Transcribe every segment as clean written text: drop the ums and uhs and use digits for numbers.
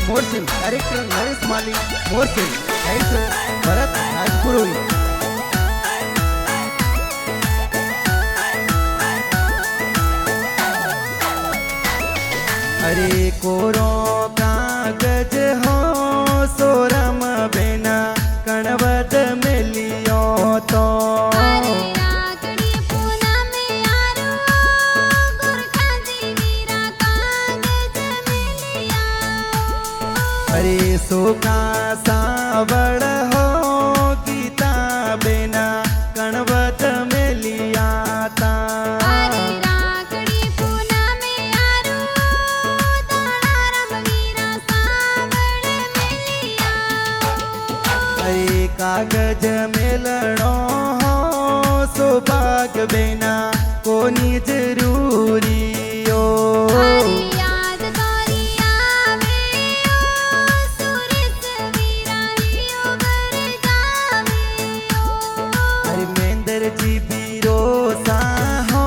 Morsingh, director Naresh माली Morsingh, writer Bharat राजपुरोही। अरे कोरो कागज हो सोरम बेना कणवत मिलियो तो अरे सोका सावड़ हो गीता बेना कणवत मिलिया ता अरे कागज मिलणो हो सौभाग्य बेना कोनी जरूरी हो। अरे मेंदर जी बीरो साहो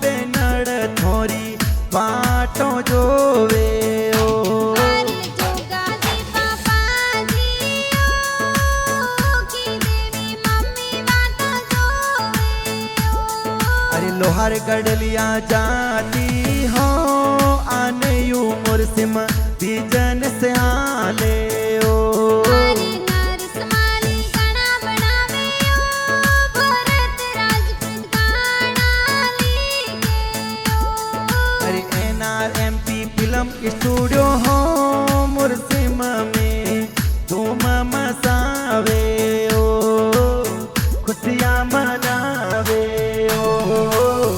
बेनड़ थोरी बाटो जोवे लोहार गडलिया जाती हो आने यू मुरसिम बीजन से आले